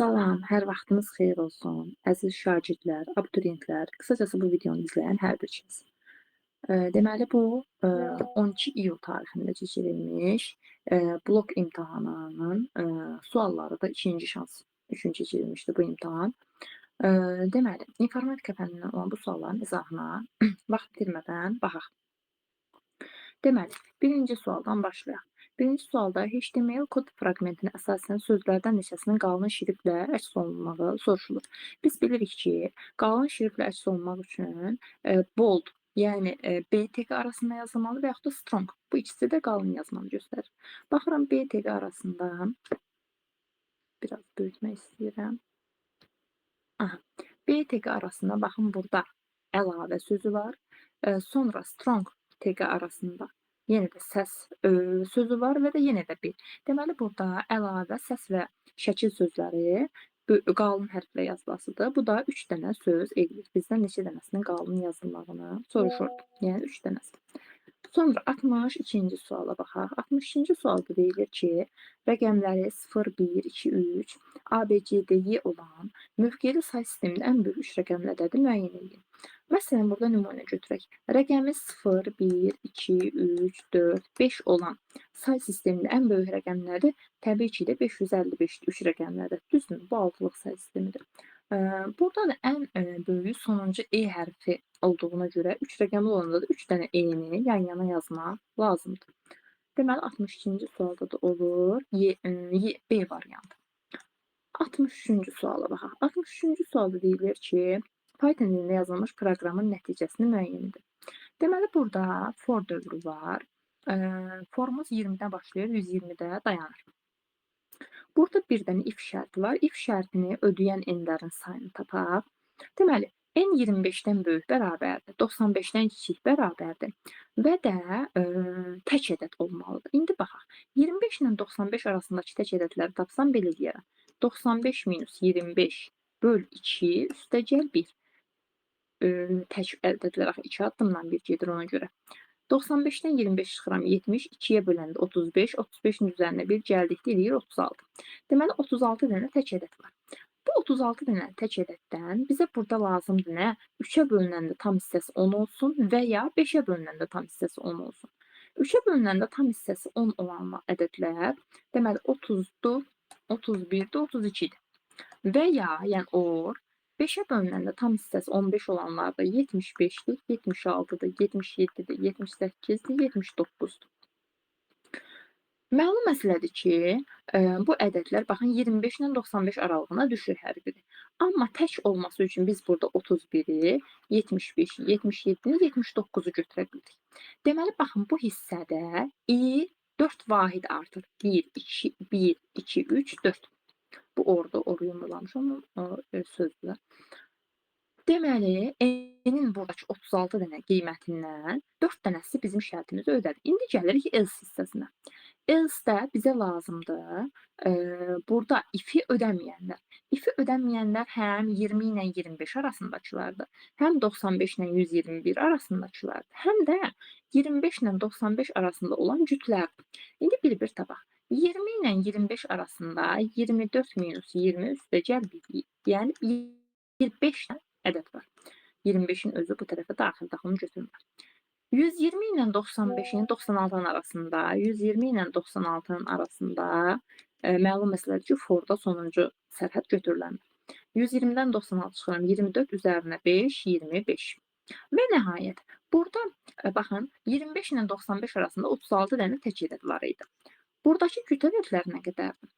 Salam, hər vaxtınız xeyir olsun. Əziz şagirdlər, abituriyentlər, qısacası bu videonu izləyən hər bir kəs. Deməli bu 12 iyul tarixində keçirilmiş blok imtahanının sualları da ikinci şans üçün keçirilmişdi bu imtahan. Deməli, informatika fənnindən olan bu sualların izahına vaxt itirmədən baxaq. Deməli, birinci sualdan başlayaq. Birinci sualda HTML kod fraqmentinə əsasən sözlərdən neçəsinin qalın şriftlə əks olunmağı soruşulur. Biz bilirik ki, qalın şriftlə əks olunmaq üçün bold, yəni BTQ arasında yazılmalı və yaxud da strong. Bu ikisi də qalın yazmanı göstərir. Baxıram BTQ arasında biraz böyütmək istəyirəm. Aha. BTQ arasında baxın burada əlavə sözü var. Sonra strong TQ arasında yenə də səs sözü var və də yenə də bir. Deməli burada əlavə, səs və şəkil sözləri qalın hərflə yazılasıdır. Bu da 3 dənə söz eləyir. Bizdən neçə dənəsinin qalın yazılmağını soruşur. Yəni 3 dənəsi. Sonra 62-ci suala baxaq. 62-ci sualda deyilir ki, rəqəmləri 0, 1, 2, 3, ABCDY olan mövqeli say sistemində ən böyük 3 rəqəmli ədədi müəyyən edin. Məsələn, burada nümunə götürək. Rəqəmi 0, 1, 2, 3, 4, 5 olan say sistemində ən böyük rəqəm nədir? Təbii ki də 555-dir, 3 rəqəmli ədəd. Düzdürmü? Bu altılıq say sistemidir. Burada da ən böyüyü sonuncu E hərfi olduğuna görə 3 rəqəmli olanda da 3 dənə E-ni yan-yana yazmaq lazımdır. Deməli, 62-ci sualda da olur B variantı. 63-cü suala baxaq. 63-cü sualda deyilir ki, Python dilində yazılmış proqramın nəticəsini müəyyən edin. Deməli, burada for dövrü var. Formumuz 20-dən başlayır, 120-də dayanır. Burada bir dənə if şərti var. If şərtini ödəyən n-lərin sayını tapaq. Deməli, n 25-dən böyük bərabərdir, 95-dən kiçik bərabərdir və də tək ədəd olmalıdır. İndi baxaq. 25 ilə 95 arasındakı tək ədədləri tapsam belə deyərəm. 95 minus 25 böl 2 üstəgəl 1. Tək ədədlər 2 addımdan bir gedir ona görə. 95-dən 25 çıxıram 70, 2-yə böləndə 35, 35-in üzərinə 1 gəldikdə eləyir 36. Deməli, 36 dənə tək ədəd var. Bu 36 dənə tək ədəddən bizə burada lazımdır nə? 3-ə bölünəndə tam hissəsi 10 olsun və ya 5-ə bölünəndə tam hissəsi 10 olsun. 3-ə bölünəndə tam hissəsi 10 olan ədədlər, deməli 30-dur, 31-dir, 32-dir. Və ya, yəni or, 5-ə bölünəndə tam hissəsi 15 olanlarda 75-dir, 76-dır, 77-dir, 78-dir, 79-dur. Məlum məsələdir ki, bu ədədlər baxın 25 ilə 95 aralığına düşür hər biri. Amma tək olması üçün biz burada 31-i, 75-i, 77-ni, 79-u götürə bildik. Deməli, baxın bu hissədə i 4 vahid artır. 1, 2, 1, 2, 3, 4. Bu orada oru yumrulamışam, o sözdür. Deməli, n-in buradakı 36 dənə qiymətindən 4 dənəsi bizim şərtimizi ödədi. İndi gəlirik else hissəsinə. Else-də bizə lazımdır burada if-i ödəməyənlər. İf-i ödəməyənlər həm 20 ilə 25 arasındakılardır, həm 95 ilə 121 arasındakılardır, həm də 25 ilə 95 arasında olan cütlərdir. İndi bir-bir tapaq. 20 ilə 25 arasında 24 minus 20 üstəgəl 1, yəni 25 ədəd var. 25-in özü bu tərəfə daxildir, onu götürmür. 120 ilə 95-in 96-nın arasında, 120 ilə 96-nın arasında məlum məsələdir ki, forda sonuncu sərhəd götürülənir. 120-dən 96 çıxıram, 24 üzərinə 5, 25. Və nəhayət, burada baxın, 25 ilə 95 arasında 36 dənə tək ədəd var idi. Buradakı küt ədədlər nə qədərdir?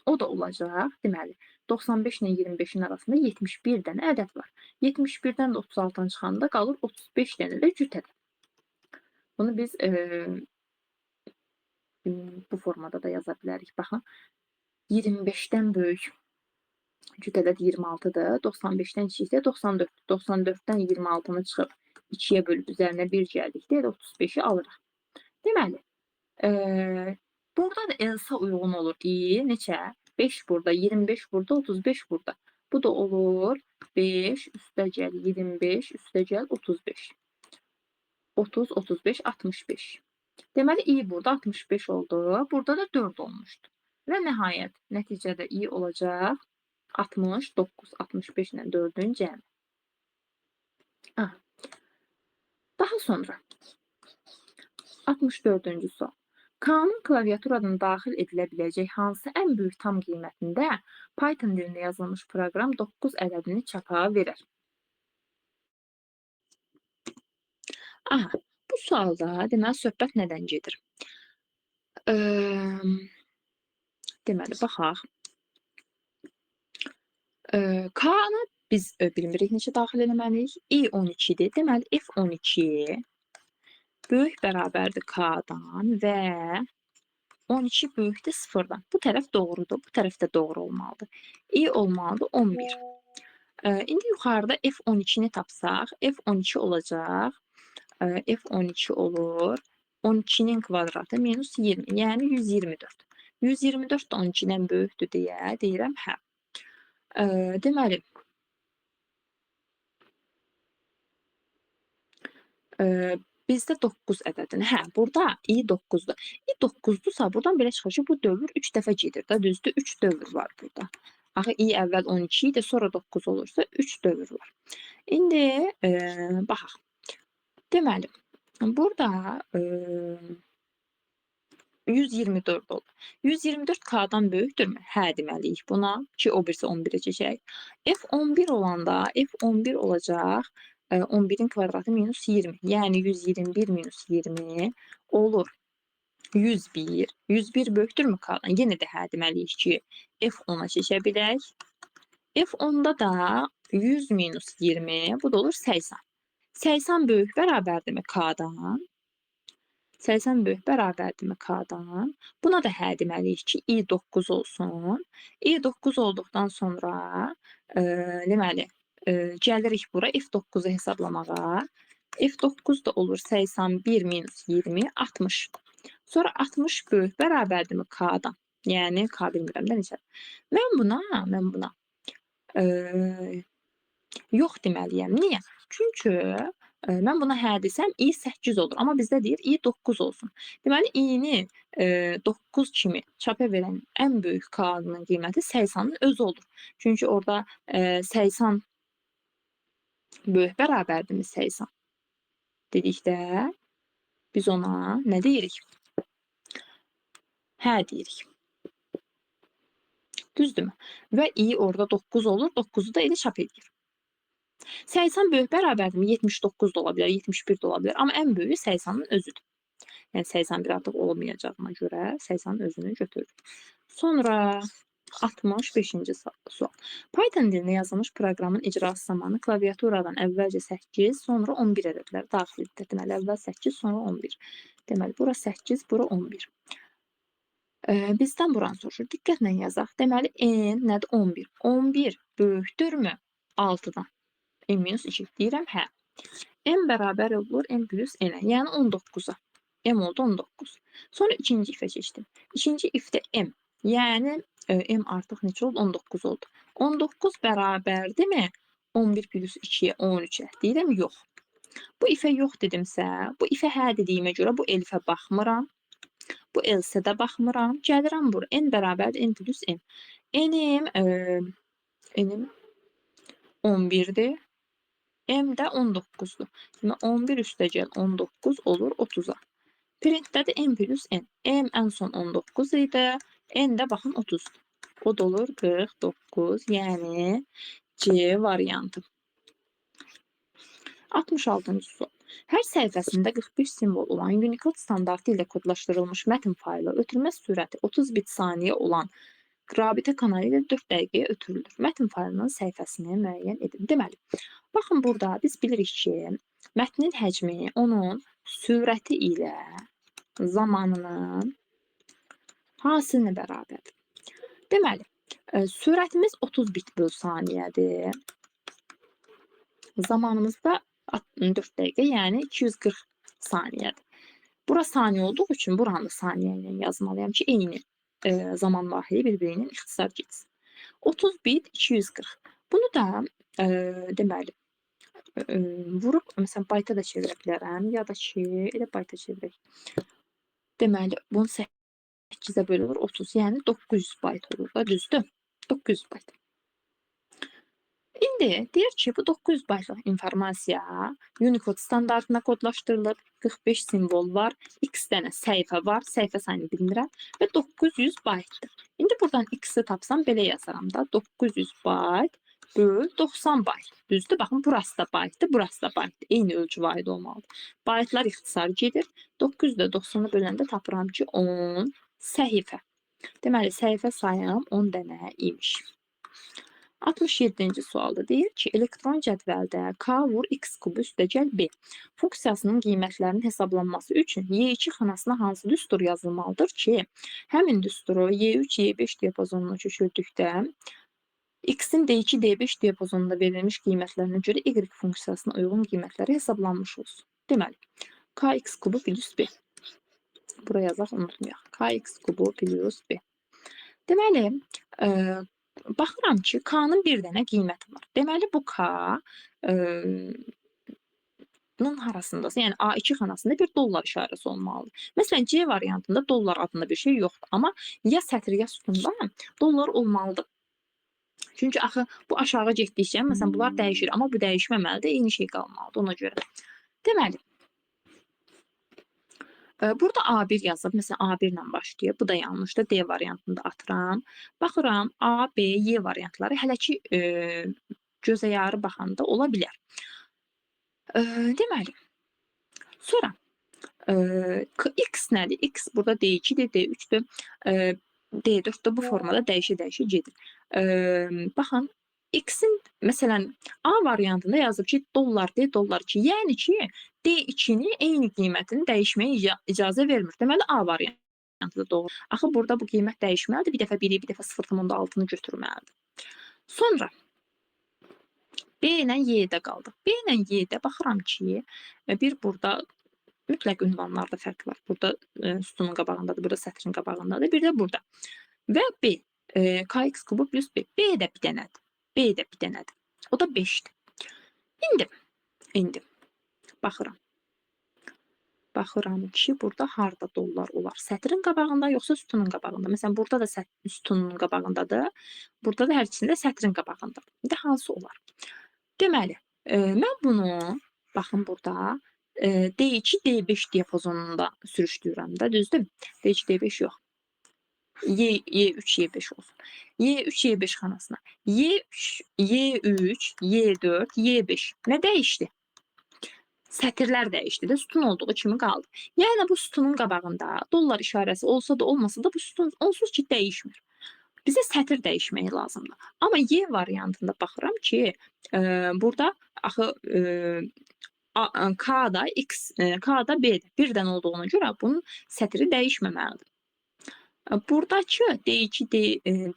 O da olacaq, deməli, 95 ilə 25-in arasında 71 dənə ədəd var. 71-dən də 36-dan çıxanda qalır 35 dənə də cüt ədəd. Bunu biz bu formada da yaza bilərik. Baxın, 25-dən böyük cüt ədəd 26-dır, 95-dən kiçikdə 94-dür. 94-dən 26-nı çıxıb 2-yə bölüb üzərinə 1 gəldikdə 35-i alırıq. Deməli, burada da else uyğun olur i neçə? 5 burada, 25 burada, 35 burada. Bu da olur 5 üstəgəl 25 üstəgəl 35. 30, 35, 65. Deməli, i burada 65 oldu. Burada da 4 olmuşdu. və nəhayət nəticədə i olacaq 69, 65 ilə 4-ün cəmi. Ah, daha sonra 64-cü sual. K-nın klaviaturadan daxil edilə biləcək hansı ən böyük tam qiymətində Python dilində yazılmış proqram 9 ədədini çapa verir? Aha, bu sualda deməli söhbət nədən gedir? Deməli, baxaq. K-nı biz bilmirik neçə daxil eləməliyik. i12-dir. Deməli, f12 böyük bərabərdir K-dan və 12 böyükdür 0-dan. Bu tərəf doğrudur, bu tərəf də doğru olmalıdır. i olmalıdır 11. İndi yuxarıda f12-ni tapsaq, f12 olacaq. F12 olur. 12-nin kvadratı minus 20, yəni 124. 124 də 12-dən böyükdür deyə deyirəm hə. Deməli, bizdə 9 ədədini, hə, burada i9-dur. i9-dursa, buradan belə çıxır ki, bu dövr 3 dəfə gedir də, düzdür? 3 dövr var burada. Axı i əvvəl 12 idi, sonra 9 olursa 3 dövr var. İndi baxaq. Deməli, burada 124 olur. 124 K-dan böyükdürmü? Hə deməliyik buna ki, o birisi 11-ə keçək. F11 olanda F11 olacaq 11-in kvadratı minus 20. Yəni 121 minus 20 olur 101. 101 böyükdürmü K-dan? Yenə də hə deməliyik ki, F10-a keçə bilək. F10-da da 100 minus 20, bu da olur 80. 80 böyük bərabərdirmi K-dan? 80 böyük bərabərdirmi K-dan? Buna da hə deməliyik ki, i9 olsun. i9 olduqdan sonra deməli gəlirik bura f9-u hesablamağa. f9 da olur 81 minus 20, 60. Sonra 60 böyük bərabərdirmi K-dan? Yəni K bilmirəm də necə. Mən buna yox deməliyəm. Niyə? Çünki mən buna hə desəm i8 olur. Amma bizdə deyir i9 olsun. Deməli i-ni 9 kimi çapa verən ən böyük K-nın qiyməti 80-ın özü olur. Çünki orada 80 böyük bərabərdirmi 80? Dedikdə biz ona nə deyirik? Hə deyirik. Düzdürmü? Və i orada 9 olur. 9-u da elə çap edir. 80 böyük bərabərdirmi? 79 da ola bilər, 71 də ola bilər. Amma ən böyüyü 80-ın özüdür. Yəni 81 artıq olmayacağına görə 80-ın özünü götürürük. Sonra 65-ci sual. Python dilində yazılmış proqramın icrası zamanı klaviaturadan əvvəlcə 8, sonra 11 ədədləri daxil edilir. Deməli, əvvəl 8, sonra 11. Deməli, bura 8, bura 11. Bizdən buranı soruşur. Diqqətlə yazaq. Deməli, n nədir? 11. 11 böyükdürmü 6-dan? n-2 deyirəm, hə. M bərabər olur m plus n-ə, yəni 19-a. M oldu 19. Sonra ikinci ifə keçdim. İkinci ifdə m, yəni m artıq neçə oldu? 19 oldu. 19 bərabərdirmi 11 plus 2-yə 13-ə? Deyirəm, yox. Bu ifə yox dedimsə, bu ifə hə dediyimə görə bu elifə baxmıram. Bu else də baxmıram. Gəlirəm bura. N bərabərdir n plus m. N'im 11-dir. M də 19-dur. Yəni 11 üstəgəl 19 olur 30-a. Printdə də m plus n. M ən son 19 idi. N də baxın 30-dur. O da olur 49. Yəni C variantı. 66-cı sual. Hər səhifəsində 41 simvol olan Unicode standartı ilə kodlaşdırılmış mətn faylı ötürmə sürəti 30 bit saniyə olan rabitə kanalı ilə 4 dəqiqəyə ötürülür. Mətn faylının səhifəsini müəyyən edin. Deməli, baxın burada biz bilirik ki, mətnin həcmi onun sürəti ilə zamanının hasilinə bərabərdir. Deməli, sürətimiz 30 bit böl saniyədir. Zamanımız da 4 dəqiqə, yəni 240 saniyədir. Bura saniyə olduğu üçün buranı saniyə ilə yazmalıyam ki, eyni zaman vahidi bir-birinin ixtisar getsin. 30 bit 240. Bunu da deməli vurub məsələn bayta da çevirə bilərəm ya da ki elə bayta çevirək. Deməli bunu 8-ə bölünür 30, yəni 900 bayt olur da, düzdür? 900 bayt. İndi deyir ki, bu 900 baytlıq informasiya Unicode standartına kodlaşdırılıb, 45 simvol var, x dənə səhifə var, səhifə sayını bilmirəm və 900 baytdır. İndi buradan x-i tapsam belə yazaram da, 900 bayt böl 90 bayt. Düzdür? Baxın, burası da baytdır, burası da baytdır. Eyni ölçü vahidi olmalıdır. Baytlar ixtisar gedir. 900-də 90-ı böləndə tapıram ki, 10 səhifə. Deməli, səhifə sayım 10 dənə imiş. 67-ci sualda deyir ki, elektron cədvəldə k vur x kubu üstəgəl b funksiyasının qiymətlərinin hesablanması üçün Y2 xanasına hansı düstur yazılmalıdır ki, həmin düsturu Y3, Y5 diapazonuna köçürdükdə x-in D2, D5 diapazonunda verilmiş qiymətlərinə görə y funksiyasına uyğun qiymətləri hesablanmış olsun. Deməli, kx kubu plus b. Buraya yazaq, unutmayaq. Kx kubu plus b. Deməli, baxıram ki, k-nın bir dənə qiyməti var. Deməli, bu k-nın harasındasa, yəni A2 xanasında bir dollar işarəsi olmalıdır. Məsələn, C variantında dollar adında bir şey yoxdur. Amma ya sətr, ya sütunda dollar olmalıdır. Çünki axı bu aşağı getdikcə, məsələn, bunlar dəyişir. Amma bu dəyişməməlidir, eyni şey qalmalıdır ona görə. Deməli, burada A1 yazıb, məsələn, A1 ilə başlayıb, bu da yanlışdır, D variantında atıram. Baxıram, A, B, Y variantları hələ ki gözəyarı baxanda ola bilər. Deməli, sonra x nədir? X burada D2-dir, D3-dür, D4-dür, bu formada dəyişə-dəyişə gedir. Baxın, x-in, məsələn, A variantında yazıb ki, dollar D, dollar 2. Yəni ki, D2-ni eyni qiymətini dəyişməyə icazə vermir. Deməli, A variantı da doğru. Axı, burada bu qiymət dəyişməlidir. Bir dəfə 1-i, bir dəfə 0,6-nı götürməlidir. Sonra, B ilə Y-də qaldıq. B ilə Y-də baxıram ki, bir burada mütləq ünvanlarda fərq var. Burada sütunun qabağındadır, burada sətrin qabağındadır, bir də burada. Və B, kx kubu plus B. B də bir dənədir. B də bir dənədir. O da 5-dir. İndi baxıram. Baxıram ki, burada harda dollar olar? Sətrin qabağında, yoxsa sütunun qabağında? Məsələn, burada da sütunun qabağındadır. Burada da hər ikisində sətrin qabağındadır. İndi hansı olar? Deməli, mən bunu, baxın burada, D2, D5 diapazonunda sürüşdürürəm da, düzdür? D2, D5 yox. Y3, Y5 olsun. Y3, Y5 xanasına. Y3, Y4, Y5. Nə dəyişdi? Sətirlər dəyişdi də, sütun olduğu kimi qaldı. Yəni, bu sütunun qabağında dollar işarəsi olsa da, olmasa da bu sütun onsuz ki, dəyişmir. Bizə sətir dəyişməyi lazımdır. Amma Y variantında baxıram ki, burada axı K da X, K da B-dir. Bir dənə olduğuna görə bunun sətri dəyişməməlidir. Buradakı D2,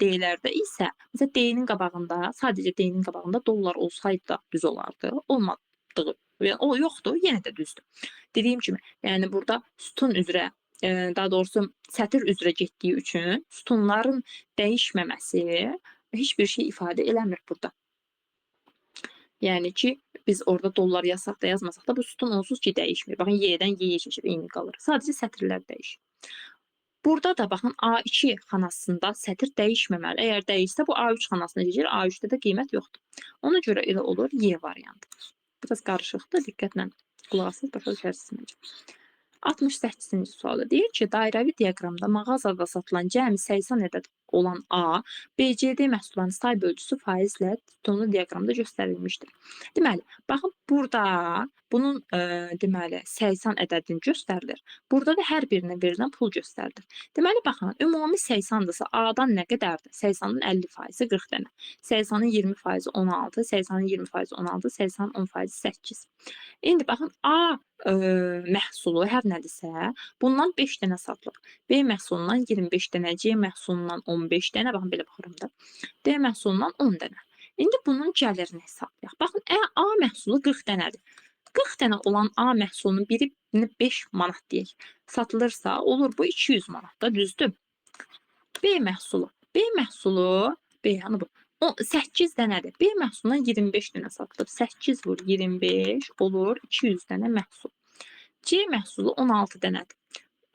D-lərdə isə, məsələn, D-nin qabağında, sadəcə D-nin qabağında dollar olsaydı da düz olardı. Olmadığı, yəni o yoxdur, yenə də düzdür. Dediyim kimi, yəni burada sütun üzrə, daha doğrusu sətr üzrə getdiyi üçün sütunların dəyişməməsi heç bir şey ifadə eləmir burada. Yəni ki, biz orada dollar yazsaq da, yazmasaq da bu sütun onsuz ki, dəyişmir. Baxın, Y-dən Y-yə keçir, eyni qalır. Sadəcə sətirlər dəyişir. Burada da baxın, A2 xanasında sətr dəyişməməli. Əgər dəyişsə, bu A3 xanasına keçir, A3-də də qiymət yoxdur. Ona görə elə olur Y variantı. Biraz qarışıqdır, diqqətlə qulaq asın, başa düşərsiniz məncə. 68-ci sualda deyir ki, dairəvi diaqramda mağazada satılan cəmi 80 ədəd olan A, BCD məhsullarının say bölgüsü faizlə sütunlu diaqramda göstərilmişdir. Deməli, baxın, burada bunun deməli 80 ədədini göstərilir. Burada da hər birinə verilən pul göstərilir. Deməli, baxın, ümumi 80-dırsa A-dan nə qədərdir? 80-ın 50%, 40 dənə. 80-ın 20%, 16, 80-ın 20%, 16, 80-ın 10%, 8. İndi baxın, A məhsulu hər nədirsə, bundan 5 dənə satılır. B məhsulundan 25 dənə, C məhsulundan 15 dənə, baxın, belə baxıram da. D məhsulundan 10 dənə. İndi bunun gəlirini hesablayaq. Baxın, A məhsulu 40 dənədir. 40 dənə olan A məhsulunun birini 5 manat deyək, satılırsa, olur bu 200 manat da, düzdür? B məhsulu. B məhsulu, B yanı bu. 8 dənədir. B məhsulundan 25 dənə satılıb. 8 vur 25 olur 200 dənə məhsul. C məhsulu 16 dənədir.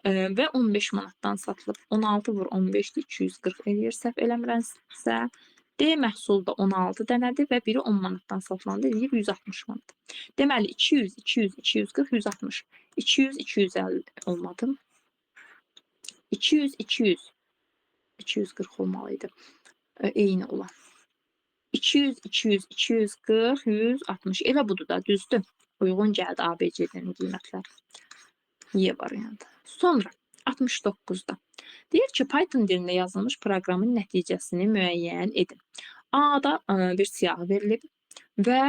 və 15 manatdan satılıb. 16 vur 15-dir, 240 eləyir səhv eləmirəmsə. D məhsulda 16 dənədir və biri 10 manatdan satılanda eləyir 160 manat. Deməli 200, 200, 240, 160. 200, 250 olmadı. 200, 200, 240 olmalı idi. Eyni olan. 200, 200, 240, 160. Elə budur da, düzdür. Uyğun gəldi ABC'nin qiymətləri. Y variantı. Sonra 69'da. Deyir ki, Python dilində yazılmış proqramın nəticəsini müəyyən edin. A'da bir siyahı verilib və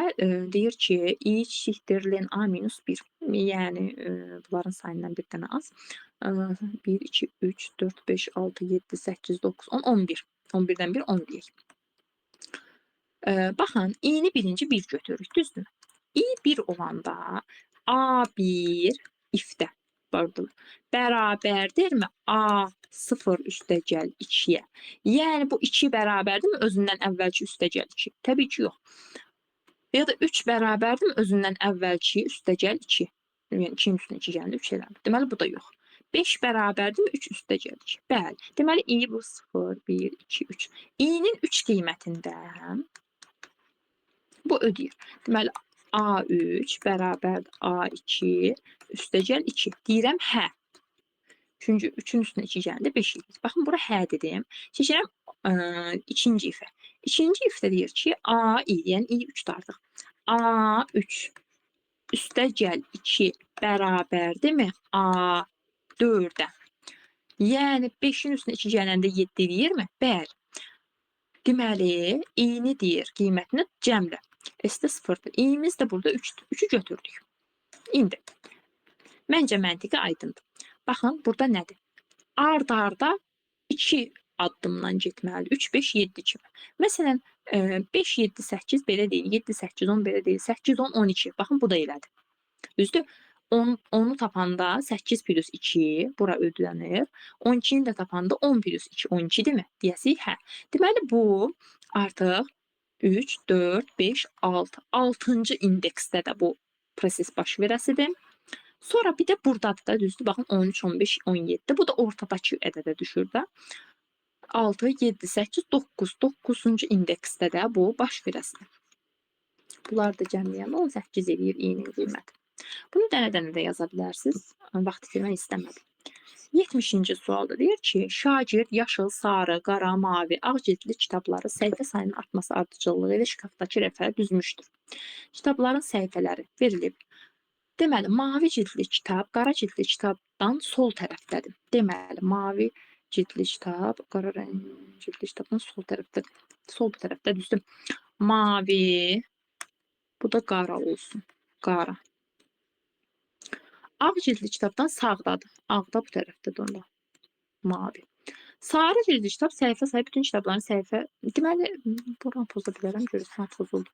deyir ki, i eşitdir len a minus 1. Yəni bunların sayından bir dənə az. 1, 2, 3, 4, 5, 6, 7, 8, 9, 10, 11. 11'dən 1, 10 deyək. Baxın, i'ni birinci 1 götürürük, düzdür? i 1 olanda A1 ifdə bərabərdirmi A0 üstəgəl 2-yə? Yəni bu 2 bərabərdirmi özündən əvvəlki üstəgəl 2? Təbii ki, yox. Ya da 3 bərabərdirmi özündən əvvəlki üstəgəl 2? Yəni 2-nin üstünə 2 gəldi, 3 eləmir. Deməli bu da yox. 5 bərabərdirmi 3 üstəgəl 2? Bəli. Deməli i bu 0, 1, 2, 3. i'nin 3 qiymətində bu ödəyir. Deməli A3 bərabər A2 üstəgəl 2. Deyirəm hə. Çünki 3-ün üstünə 2 gəldi, 5 edir. Baxın, bura hə dedim. Keçirəm ikinci ifə. İkinci ifdə deyir ki, AI, yəni i 3 artıq. A3 üstəgəl 2 bərabərdirmi A4-ə? Yəni 5-in üstünə 2 gələndə 7 eləyirmi? Bəli. Deməli, i'ni deyir, qiymətini cəmlə. S-də 0'dır. i'miz də burada 3'dür. 3'ü götürdük. İndi məncə məntiqi aydındır. Baxın, burada nədir? Ard-arda 2 addımdan getməlidir. 3, 5, 7 kimi. Məsələn, 5, 7, 8 belə deyil. 7, 8, 10 belə deyil. 8, 10, 12. Baxın, bu da elədir. Düzdür? 10'u tapanda 8 plus 2 bura ödənir. 12'ni də tapanda 10 plus 2, 12 değil mi? Deyəsik, hə. Deməli, bu artıq 3, 4, 5, 6. 6-cı indeksdə də bu proses baş verəsidir. Sonra bir də buradadır da, düzdür? Baxın, 13, 15, 17. Bu da ortadakı ədədə düşür də. 6, 7, 8, 9. 9-cu indeksdə də bu baş verəsidir. Bunlar da cəmləyəndə 18 eləyir i'nin qiyməti. Bunu dənə-dənə də yaza bilərsiniz. Vaxt itirmək istəmədim. 70-ci sualda deyir ki, şagird yaşıl, sarı, qara, mavi, ağ cildli kitabları səhifə sayının artması ardıcıllığı ilə şkafdakı rəfə düzmüşdür. Kitabların səhifələri verilib. Deməli, mavi cildli kitab, qara cildli kitabdan sol tərəfdədir. Deməli, mavi cildli kitab, qara cildli kitabdan sol tərəfdədir. Sol tərəfdə düzdür. Mavi, bu da qara olsun. Qara. Ağ cildli kitabdan sağdadır. Ağda bu tərəfdədir onda. Mavi. Sarı cildli kitab səhifə sayı bütün kitabların səhifə. Deməli, buradan poza bilərəm, görürsən, pozuldu.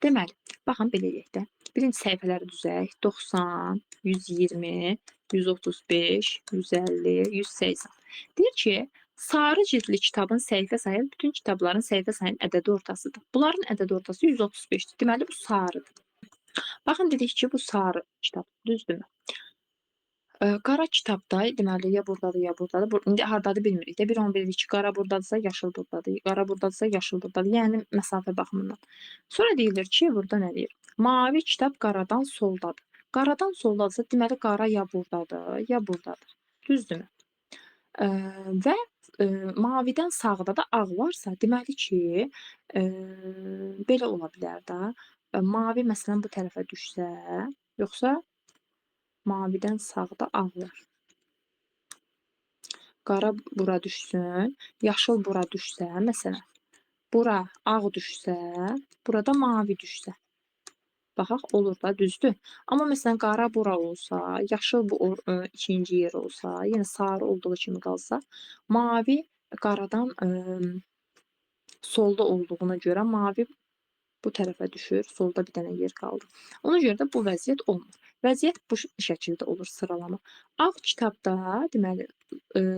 Deməli, baxın belə eləyək də. Birinci səhifələri düzək. 90, 120, 135, 150, 180. Deyir ki, sarı cildli kitabın səhifə sayı bütün kitabların səhifə sayının ədədi ortasıdır. Bunların ədədi ortası 135'dir. Deməli, bu sarıdır. Baxın, dedik ki, bu sarı kitab, düzdürmü? Qara kitabda, deməli, ya buradadır, ya buradadır. İndi hardadır bilmirik də. Bir 11 ki, qara buradadırsa, yaşıl buradadır. Qara buradadırsa, yaşıl buradadır. Yəni, məsafə baxımından. Sonra deyilir ki, burada nə deyir? Mavi kitab qaradan soldadır. Qaradan soldadırsa, deməli, qara ya buradadır, ya buradadır. Düzdürmü? Və mavidən sağda da ağ varsa, deməli ki, belə ola bilər də. Mavi, məsələn, bu tərəfə düşsə, yoxsa mavidən sağda ağ var. Qara bura düşsün, yaşıl bura düşsə, məsələn, bura ağ düşsə, burada mavi düşsə. Baxaq, olur da, düzdür. Amma məsələn, qara bura olsa, yaşıl bu ikinci yer olsa, yenə sarı olduğu kimi qalsa, mavi qaradan solda olduğuna görə mavi bu tərəfə düşür, solda bir dənə yer qaldı. Ona görə də bu vəziyyət olmur. Vəziyyət bu şəkildə olur, sıralama. Ağ kitabda, deməli,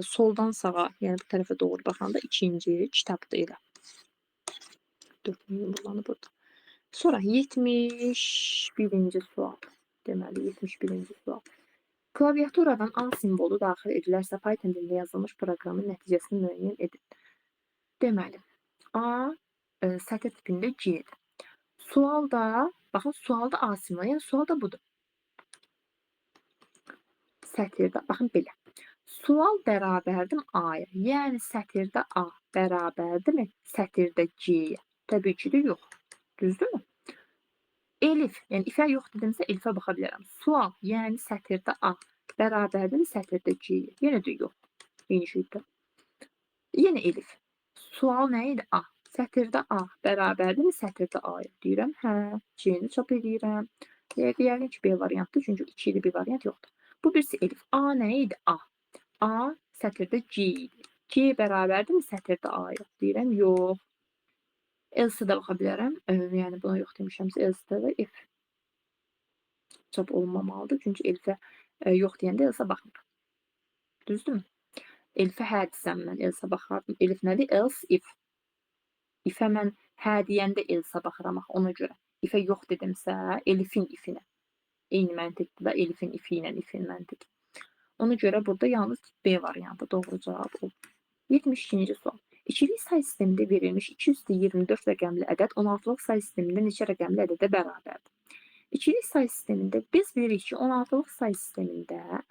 soldan sağa, yəni bu tərəfə doğru baxanda ikinci kitabda elə. 4 bulanı burada. Sonra 71-ci sual. Deməli, 71-ci sual. Klaviaturadan A simvolu daxil edilərsə, Python dilində yazılmış proqramın nəticəsini müəyyən edin. Deməli, A sətir tipində G-dir. Sualda, baxın, sualda A simvolu, yəni sual da budur. Sətirdə, baxın belə. Sual bərabərdir A-ya, yəni sətirdə A bərabərdirmi sətirdə G-yə? Təbii ki də yox. Düzdürmü? Elif, yəni ifə yox dedimsə elifə baxa bilərəm. Sual, yəni sətirdə A bərabərdirmi sətirdə G-yə? Yenə də yox. Eyni şeydə. Yenə elif. Sual nə idi? A. Sətirdə A bərabərdirmi sətirdə A-ya? Deyirəm, hə. C-ni çap edirəm. Yəqin ki, B variantdır, çünki 2 ilə bir variant yoxdur. Bu birisi elif. A nə idi? A. A sətirdə G idi. G bərabərdirmi sətirdə A-ya? Deyirəm, yox. Else-də baxa bilərəm. Yəni buna yox demişəmsə, else-də və if çap olunmamalıdır. Çünki elifə yox deyəndə else baxmır. Düzdürmü? Elifə hə desəm mən else baxardım. Elif nədir? Else if. İfə mən hə deyəndə else baxıram ona görə. İfə yox dedimsə, elifin ifinə. Eyni məntiqdir da, elifin ifi ilə ifin məntiq. Ona görə burada yalnız B variantı doğru cavab olur. 72-ci sual. İkilik say sistemində verilmiş 224 rəqəmli ədəd 16-lıq say sistemində neçə rəqəmli ədədə bərabərdir? İkilik say sistemində biz bilirik ki, 16-lıq say sistemində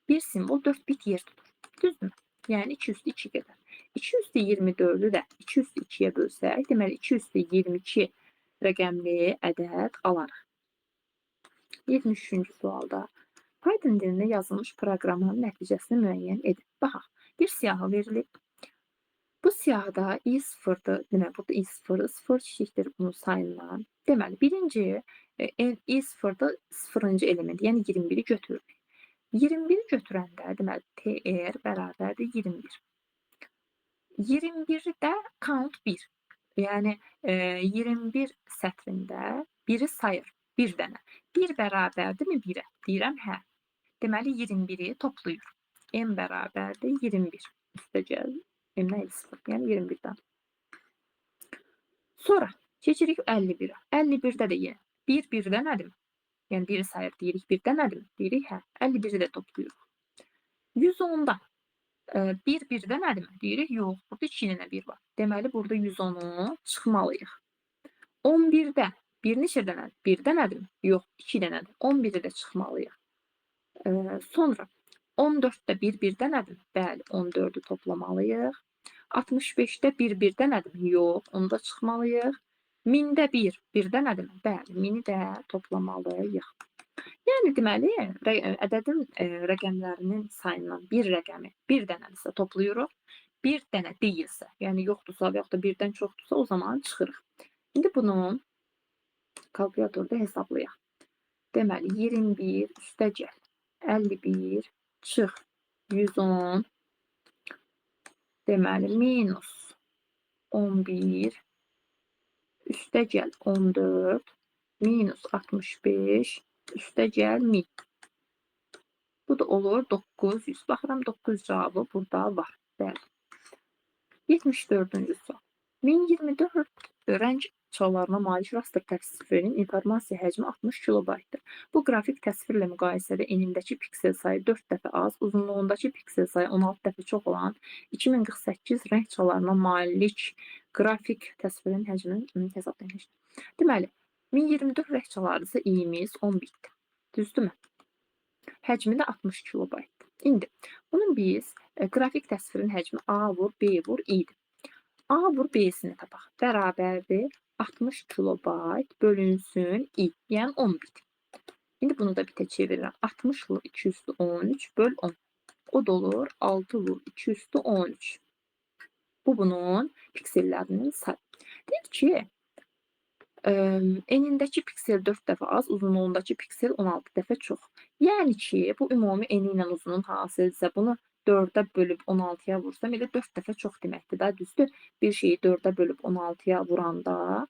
bir simvol 4 bit yer tutur. Düzdür? Yəni 2 üstü 2 qədər. 2 üstü 24-ü də 2 üstü 2-yə bölsək, deməli 2 üstü 22 rəqəmli ədəd alarıq. 73-cü sualda Python dilində yazılmış proqramın nəticəsini müəyyən edin. Baxaq, bir siyahı verilib. Bu siyahıda i0'dır. Deməli, burada i0, 0 kiçikdir bunun sayından. Deməli, birinci i0'da 0-cı elementi, yəni 21-i götürürük. 21-i götürəndə, deməli, tr bərabərdir 21. 21-də count 1. Yəni 21 sətrində 1-i sayır. 1 dənə. 1 bərabərdirmi 1-ə? Deyirəm, hə. Deməli, 21-i toplayır. M bərabərdir 21. Üstə gəl. M-dən 0. Yəni 21-dən. Sonra keçirik 51-ə. 51-də də yenə 1 1-də nədir? Yəni 1-i sayır deyirik. 1-də nədir? Deyirik, hə. 51-i də toplayır. 110-da 1 1-də nədir? Deyirik, yox. Burada 2 dənə 1 var. Deməli, burada 110-u çıxmalıyıq. 11-də 1 neçə dənədir? 1-də nədir? Yox, 2 dənədir. 11-i də çıxmalıyıq. Sonra 14-də 1 1-də nədir? Bəli, 14-ü toplamalıyıq. 65-də 1 1-də nədir? Yox, onu da çıxmalıyıq. 1000-də 1 1-də nədir? Bəli, 1000-i də toplamalıyıq. Yəni deməli, ədədin rəqəmlərinin sayından bir rəqəmi bir dənədirsə toplayırıq. Bir dənə deyilsə, yəni yoxdursa və yaxud da birdən çoxdursa, o zaman çıxırıq. İndi bunu kalkulatorda hesablayaq. Deməli, 21 üstə gəl. 51 çıx 110 deməli minus 11 üstə gəl 14 minus 65 üstə gəl 1000. Bu da olur 900. Baxıram 900 cavabı burada var. Bəli. 74-cü sual. 1024 rəng çalarına malik raster təsvirinin informasiya həcmi 60 kilobaytdır. Bu qrafik təsvirlə müqayisədə enindəki piksel sayı 4 dəfə az, uzunluğundakı piksel sayı 16 dəfə çox olan 2048 rəng çalarına malik qrafik təsvirin həcmini hesablayın. Deməli, 1024 rəng çalarıdırsa i'miz 10 bitdir. Düzdürmü? Həcmi də 60 kilobaytdır. İndi bunun biz qrafik təsvirin həcmi A vur, B vur, i'dir. A vur B-sini tapaq. Bərabərdir 60 kilobayt bölünsün i, yəni 10 bit. İndi bunu da bitə çevirirəm. 60 vur 2 üstü 13 böl 10. O da olur 6 vur 2 üstü 13. Bu bunun piksellərinin sayı. Deyir ki, enindəki piksel 4 dəfə az, uzunluğundakı piksel 16 dəfə çox. Yəni ki, bu ümumi eni ilə uzunun hasildirsə, bunu 4-ə bölüb 16-ya vursam, elə 4 dəfə çox deməkdir da, düzdür? Bir şeyi 4-ə bölüb 16-ya vuranda,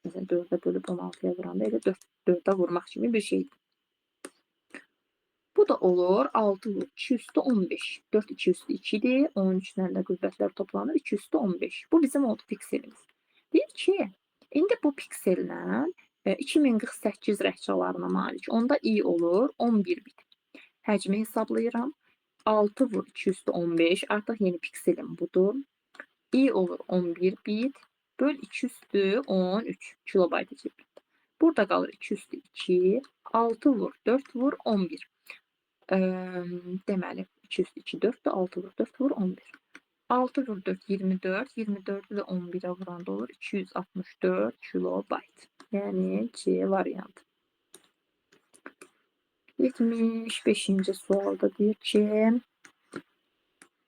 məsələn, 4-ə bölüb 16-ya vuranda elə 4-ə vurmaq kimi bir şeydir. Bu da olur 6 vur 2 üstü 15. 4 2 üstü 2-dir. 13-dən də qüvvətlər toplanır. 2 üstü 15. Bu bizim oldu pikselimiz. Deyir ki, indi bu piksellə 2048 rəqçalarına malik. Onda i olur 11 bit. Həcmi hesablayıram. 6 vur 2 üstü 15. Artıq yeni pikselim budur. i olur 11 bit. Böl 2 üstü 13 kilobayt bit. Burada qalır 2 üstü 2. 6 vur 4 vur 11. Deməli 2 üstü 2 4'dür. 6 vur 4 vur 11. 6 vur 4 24. 24'ü də 11'e vuranda olur 264 kilobayt. Yəni C variantı. 75-ci sualda deyir ki,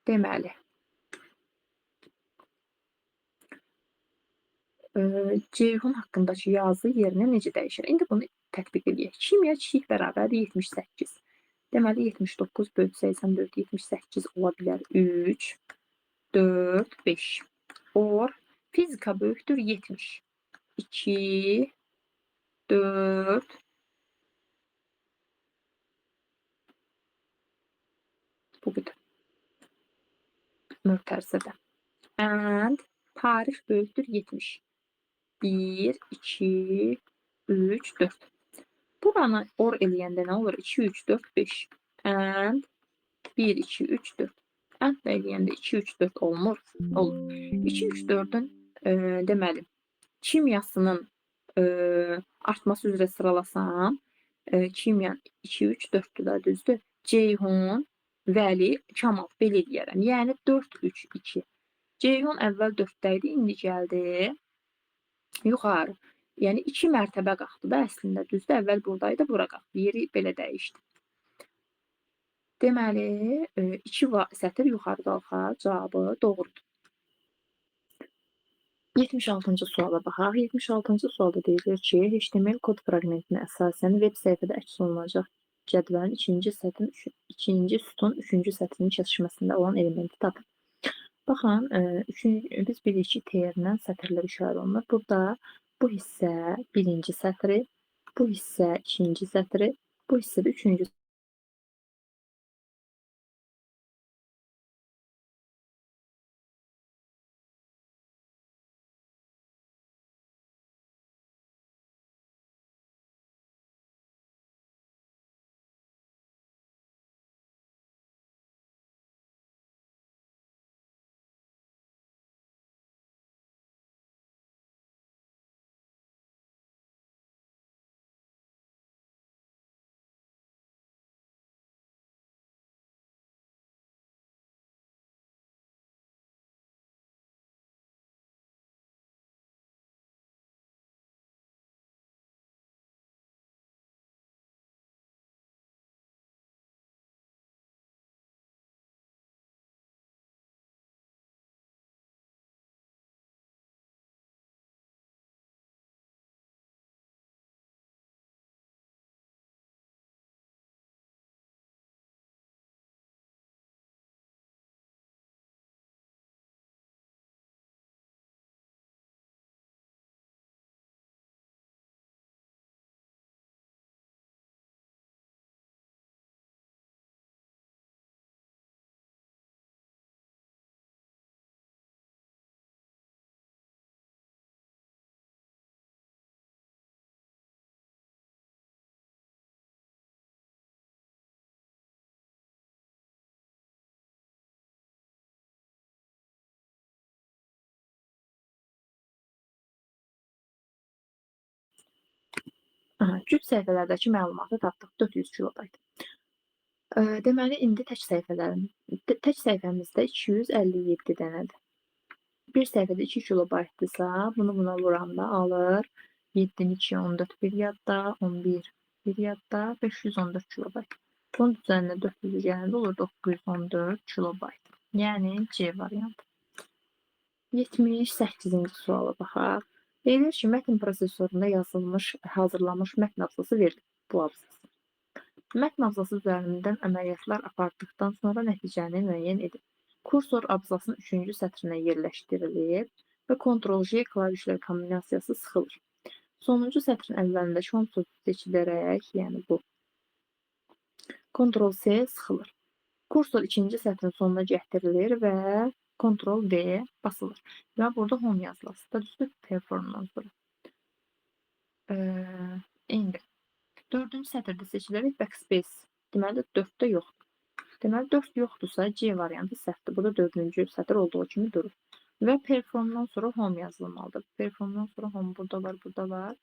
deməli, Ceyhun haqqındakı yazı yerinə necə dəyişir? İndi bunu tətbiq edək. Kimya çiçək bərabər 78. Deməli 79 bölü 84 78 ola bilər 3, 4, 5. Or fizika böyükdür 70. 2, 4, bu qədər. Mötərizədə. And tarix böyükdür 70. 1, 2, 3, 4. Buranı or eləyəndə nə olur? 2, 3, 4, 5. And 1, 2, 3, 4. And eləyəndə 2, 3, 4 olmur. Olur. 2, 3, 4'ün deməli, kimyasının artması üzrə sıralasam, kimya 2, 3, 4'dür da düzdür. Ceyhun, Vəli, Kamal belə eləyərəm. Yəni 4, 3, 2. Ceyhun əvvəl 4'də idi, indi gəldi yuxarı. Yəni 2 mərtəbə qalxdı da əslində, düzdür? Əvvəl buradaydı, bura qalxdı. Yeri belə dəyişdi. Deməli, 2 sətir yuxarı qalxar. Cavabı doğrudur. 76-cı suala baxaq. 76-cı sualda deyilir ki, HTML kod fraqmentinə əsasən veb səhifədə əks olunacaq cədvəlin ikinci sütun üçüncü sətrinin kəsişməsində olan elementi tapın. Baxın, biz bilirik ki, T-dən sətirlər işarə olunur. Burada bu hissə birinci sətri, bu hissə ikinci sətri, bu hissə də üçüncü. Cüt səhifələrdəki məlumatı tapdıq. 400 kilobayt. Deməli, indi tək səhifəmizdə 257 dənədir. Bir səhifədə 2 kilobaytdırsa, bunu buna vuranda alır 7, 2, 14 bir yadda, 11 bir yadda, 514 kilobayt. Bunun üzərində 400 gələndə olur 914 kilobayt. Yəni C variantı. 78-ci suala baxaq. Deyilir ki, mətn prosesorunda hazırlanmış mətn abzası verilir. Bu abzas. Mətn abzası üzərindən əməliyyatlar apartdıqdan sonra nəticəni müəyyən edin. Kursor abzasın 3-cü sətrinə yerləşdirilir və Ctrl-J klavişləri kombinasiyası sıxılır. Sonuncu sətrin əvvəlindəki home sözü seçilərək, yəni bu, Ctrl-C sıxılır. Kursor 2-ci sətrin sonuna gətirilir və Ctrl-V basılır. Və burada home yazılır. Düzdür, performdan sonra. İndi 4-cü sətirdə seçilərək backspace. Deməli 4-də yoxdur. Deməli 4 yoxdursa C variantı səhvdir. Bu da 4-cü sətr olduğu kimi durur. Və performdan sonra home yazılmalıdır. Performdan sonra home burada var, burada var.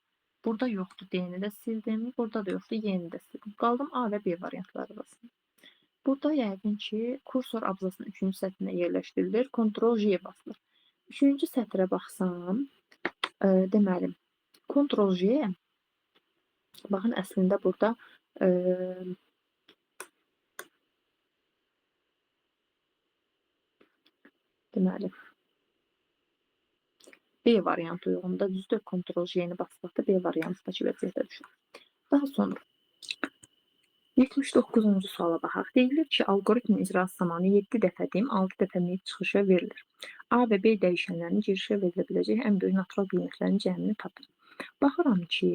Burada yoxdur. D-ni də sildim. Burada da yoxdur. Y-ni də sildim. Qaldım A və B variantları arasında. Burada yəqin ki, kursor abzasının 3-cü sətrinə yerləşdirilir. Ctrl-J basılır. 3-cü sətrə baxsam, deməli, Ctrl-J, baxın, əslində burada deməli, B variantı uyğundur. Düzdür, Ctrl-J-ni basdıqda B variantındakı vəziyyətə düşür. Daha sonra 79-cu suala baxaq. Deyilir ki, algoritmin icrası zamanı 7 dəfə dim, 6 dəfə mid çıxışa verilir. A və B dəyişənlərinin girişə verilə biləcək ən böyük natural qiymətlərin cəmini tapın. Baxıram ki,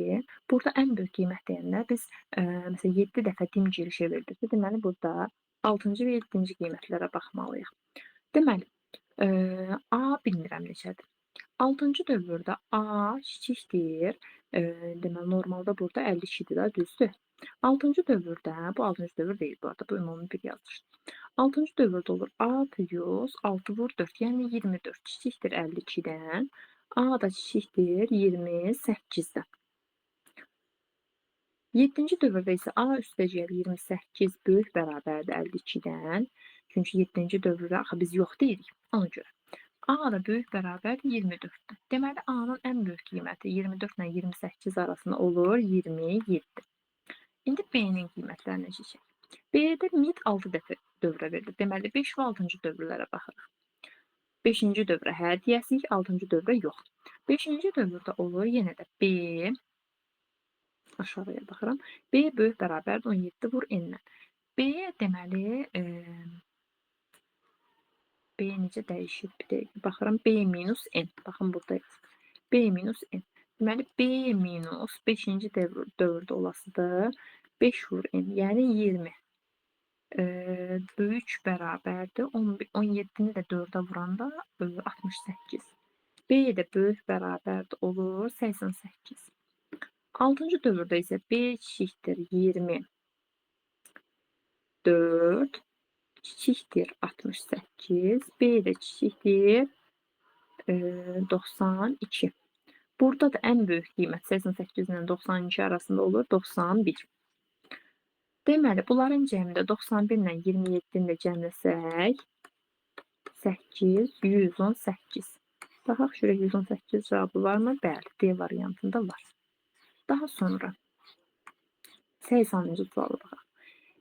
burada ən böyük qiymət deyəndə biz məsələn 7 dəfə dim girişə verilirsə, deməli burada 6-cı və 7-ci qiymətlərə baxmalıyıq. Deməli, A bilmirəm neçədir. 6-cı dövrdə A kiçikdir. Deməli, normalda burada 52-dir də, düzdür? 6-cı dövrdə, bu 6-cı dövr deyil bu arada, bu ümumi bir yazılış. 6-cı dövrdə olur A plus 6 vur 4, yəni 24 kiçikdir 52-dən. A da kiçikdir 28-dən. 7-ci dövrdə isə A üstəgəl 28 böyük bərabərdir 52-dən. Çünki 7-ci dövrdə axı biz yox deyirik, ona görə. A da böyük bərabərdir 24-dən. Deməli, A-nın ən böyük qiyməti 24 ilə 28 arasında olur 27. İndi B-nin qiymətlərini seçək. B-də mid 6 dəfə dövrə verilir. Deməli, 5 və 6-cı dövrlərə baxırıq. 5-ci dövrə hə deyəsik, 6-cı dövrə yox. 5-ci dövrdə olur yenə də B, aşağıya baxıram. B böyük bərabərdir 17 vur n-dən. B deməli, B necə dəyişib? Bir dəqiqə baxıram. B minus n. Baxın, burada yazır. B minus n. Deməli, B minus 5-ci dövrdə olasıdır. 5 vur n, yəni 20. Böyük bərabərdir. 17-ni də 4-ə vuranda 68. B də böyük bərabərdir olur 88. 6-cı dövrdə isə B kiçikdir 24, kiçikdir 68, B də kiçikdir 92. Burada da ən böyük qiymət 88 ilə 92 arasında olur 91. Deməli, bunların cəmində 91 ilə 27-ni də cəmləsək 8, 118. Baxaq, şuraya 118 cavabı varmı? Bəli, D variantında var. Daha sonra 80-ci suala baxaq.